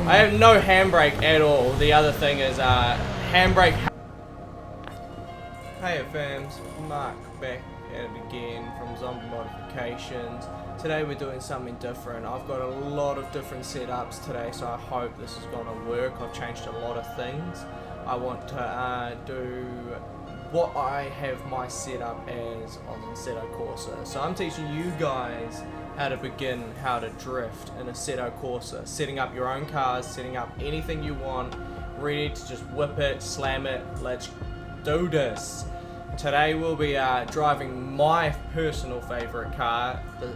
I have no handbrake at all. The other thing is handbrake. Hey fams, Mark back at it again from Zombie Modifications. Today we're doing something different. I've got a lot of different setups today, so I hope this is going to work. I've changed a lot of things. I want to do what I have my setup as on Assetto Corsa. So I'm teaching you guys how to begin how to drift in Assetto Corsa. Setting up your own cars, setting up anything you want, ready to just whip it, slam it, let's do this. Today we'll be driving my personal favorite car, the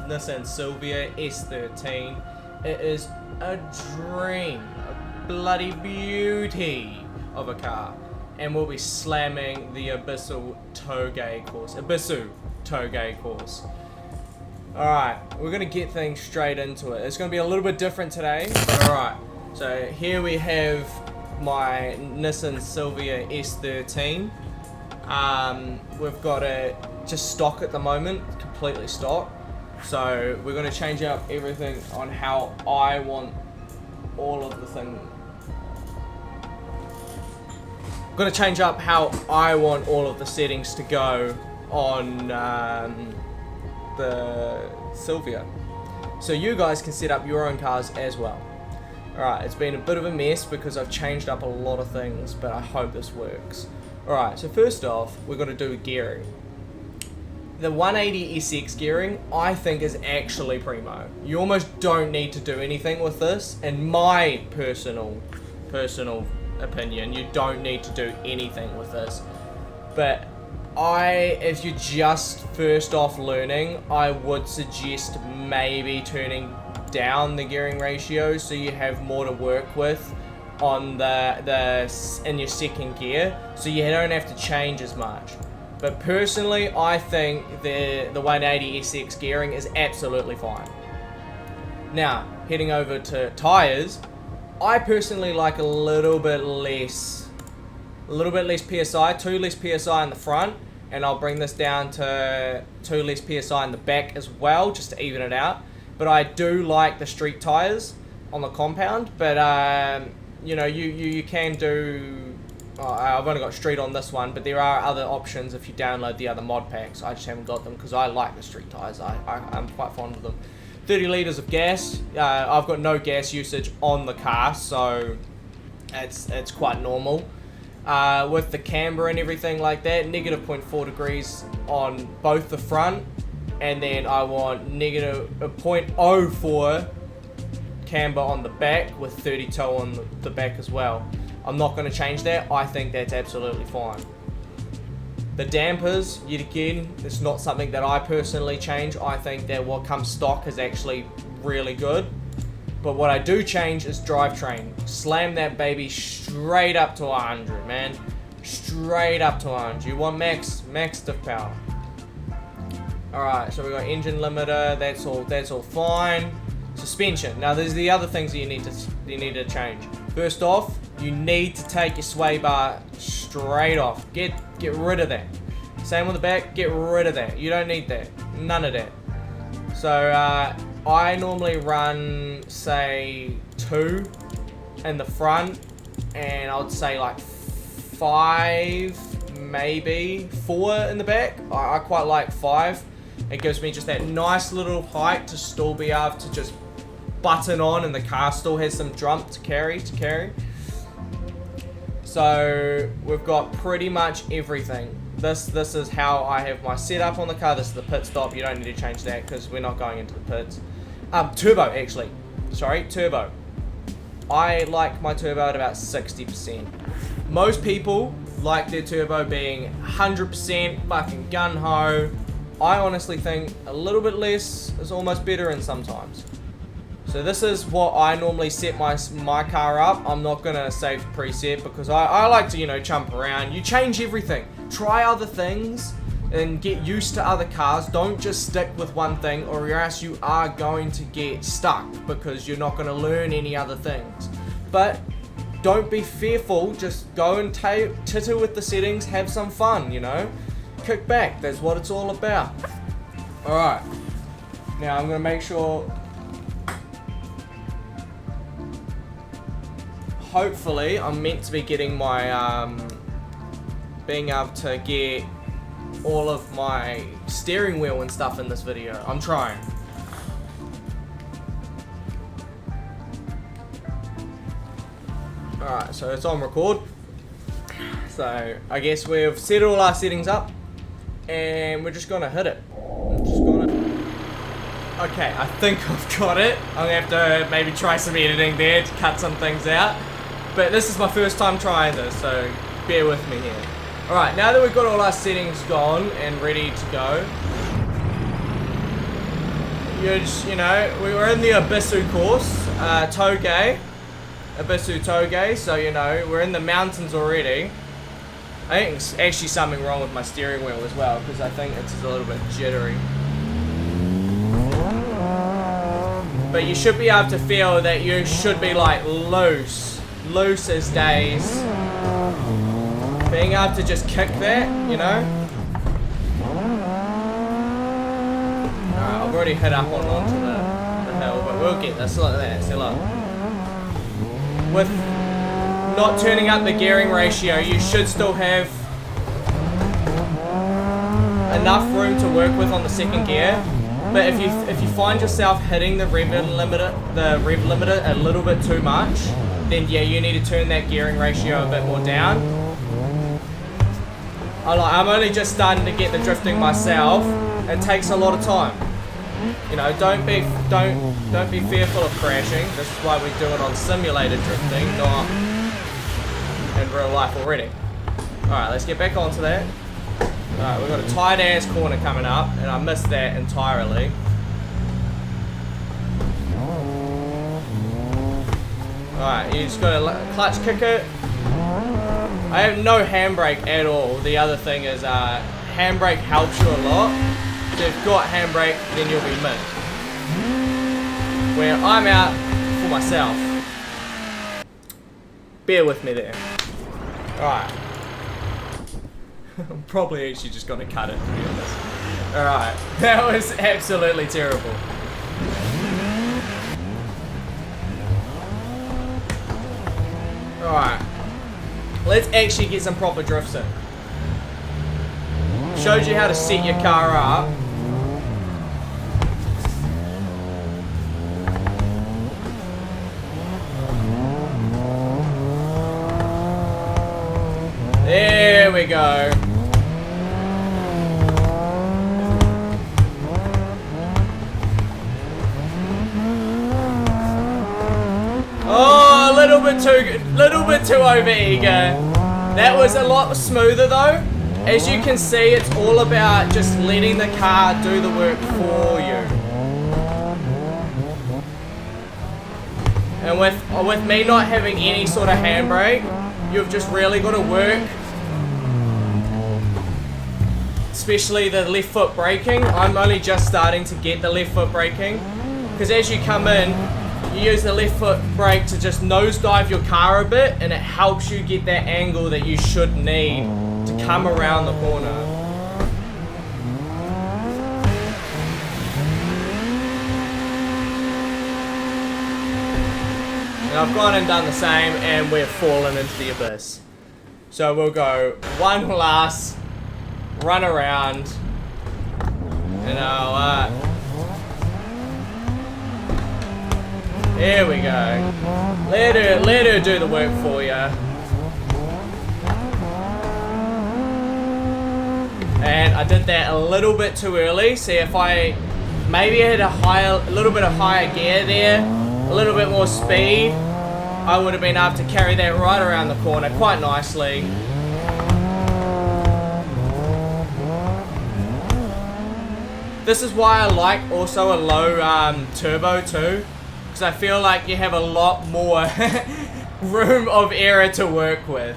Nissan Silvia S13. It is a dream, a bloody beauty of a car. And we'll be slamming the Ebisu Touge course. Alright, we're going to get things straight into it. It's going to be a little bit different today, but alright. So here we have my Nissan Silvia S13. We've got it just stock at the moment, completely stock. So we're going to change up everything on how I want all of the things. I'm going to change up how I want all of the settings to go on the Silvia, so you guys can set up your own cars as well. Alright, it's been a bit of a mess because I've changed up a lot of things, but I hope this works. Alright, so first off, we're going to do gearing. The 180 SX gearing, I think, is actually primo. You almost don't need to do anything with this. In my personal opinion, you don't need to do anything with this. But if you're just first off learning, I would suggest maybe turning down the gearing ratio so you have more to work with on in your second gear, so you don't have to change as much. But personally, I think the 180 SX gearing is absolutely fine. Now, heading over to tires, I personally like a little bit less PSI, 2 less PSI in the front, and I'll bring this down to 2 less PSI in the back as well, just to even it out. But I do like the street tires on the compound, but you know, you can do, I've only got street on this one, but there are other options if you download the other mod packs. I just haven't got them because I like the street tires. I'm quite fond of them. 30 litres of gas. I've got no gas usage on the car, so it's quite normal. With the camber and everything like that, negative 0.4 degrees on both the front, and then I want negative 0.04 camber on the back with 30 toe on the back as well. I'm not going to change that. I think that's absolutely fine. The dampers, yet again, it's not something that I personally change. I think that what comes stock is actually really good. But what I do change is drivetrain. Slam that baby straight up to 100, man. Straight up to 100. You want max diff power. Alright, so we got engine limiter. That's all fine. Suspension. Now there's the other things that you need to change. First off, you need to take your sway bar straight off. Get rid of that. Same on the back, get rid of that. You don't need that. None of that. So I normally run, say, 2 in the front, and I would say like 5, maybe 4 in the back. I quite like 5. It gives me just that nice little height to still be able to just button on, and the car still has some jump to carry. So we've got pretty much everything. This is how I have my setup on the car. This is the pit stop. You don't need to change that because we're not going into the pits. Turbo, actually. Sorry, turbo. I like my turbo at about 60%. Most people like their turbo being 100% fucking gun-ho. I honestly think a little bit less is almost better in sometimes. So this is what I normally set my car up. I'm not going to save preset because I like to, you know, jump around. You change everything. Try other things and get used to other cars. Don't just stick with one thing, or else you are going to get stuck because you're not going to learn any other things. But don't be fearful. Just go and titter with the settings. Have some fun, you know. Kick back. That's what it's all about. Alright. Now I'm going to make sure hopefully I'm meant to be getting my being able to get all of my steering wheel and stuff in this video. I'm trying. Alright, so it's on record. So I guess we've set all our settings up and we're just gonna hit it. Okay, I think I've got it. I'm gonna have to maybe try some editing there to cut some things out. But this is my first time trying this, so bear with me here. Alright, now that we've got all our settings gone and ready to go, you know, we were in the Ebisu Touge, Ebisu Touge, so you know, we're in the mountains already. I think there's actually something wrong with my steering wheel as well, because I think it's a little bit jittery. But you should be able to feel that you should be like loose as days. Being able to just kick that, you know. Alright, I've already hit up onto the hill, but we'll get this. Look at that, see, look. With not turning up the gearing ratio, you should still have enough room to work with on the second gear. But if you find yourself hitting the rev limiter a little bit too much, then yeah, you need to turn that gearing ratio a bit more down. I'm only just starting to get the drifting myself. It takes a lot of time. You know, don't be fearful of crashing. This is why we do it on simulated drifting, not in real life already. Alright, let's get back onto that. Alright, we've got a tight ass corner coming up, and I missed that entirely. Alright, you just gotta clutch kick it. I have no handbrake at all. The other thing is, handbrake helps you a lot. So if you've got handbrake, then you'll be mid. Where I'm out for myself. Bear with me there. Alright. I'm probably actually just gonna cut it, to be honest. Alright, that was absolutely terrible. Alright, let's actually get some proper drifts in. Shows you how to set your car up. There we go. Oh, a little bit too over eager. That was a lot smoother though. As you can see, it's all about just letting the car do the work for you. And with me not having any sort of handbrake, you've just really got to work. Especially the left foot braking. I'm only just starting to get the left foot braking. Because as you come in, you use the left foot brake to just nosedive your car a bit, and it helps you get that angle that you should need to come around the corner. And I've gone and done the same, and we've fallen into the abyss. So we'll go one last run around, and there we go. Let her do the work for you. And I did that a little bit too early. See, if I maybe had a little bit of higher gear there, a little bit more speed, I would have been able to carry that right around the corner quite nicely. This is why I like also a low turbo too, because I feel like you have a lot more room of error to work with.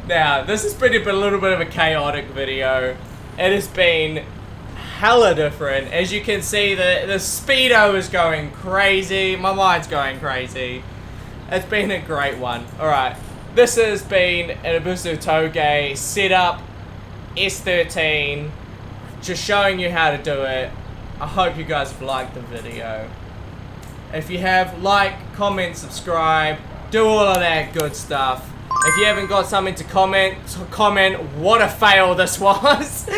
Now, this has been a little bit of a chaotic video. It has been hella different. As you can see, the speedo is going crazy. My mind's going crazy. It's been a great one. Alright, this has been an Ebisu Touge setup, S13, just showing you how to do it. I hope you guys have liked the video. If you have, like, comment, subscribe. Do all of that good stuff. If you haven't got something to comment, what a fail this was.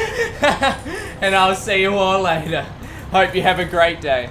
And I'll see you all later. Hope you have a great day.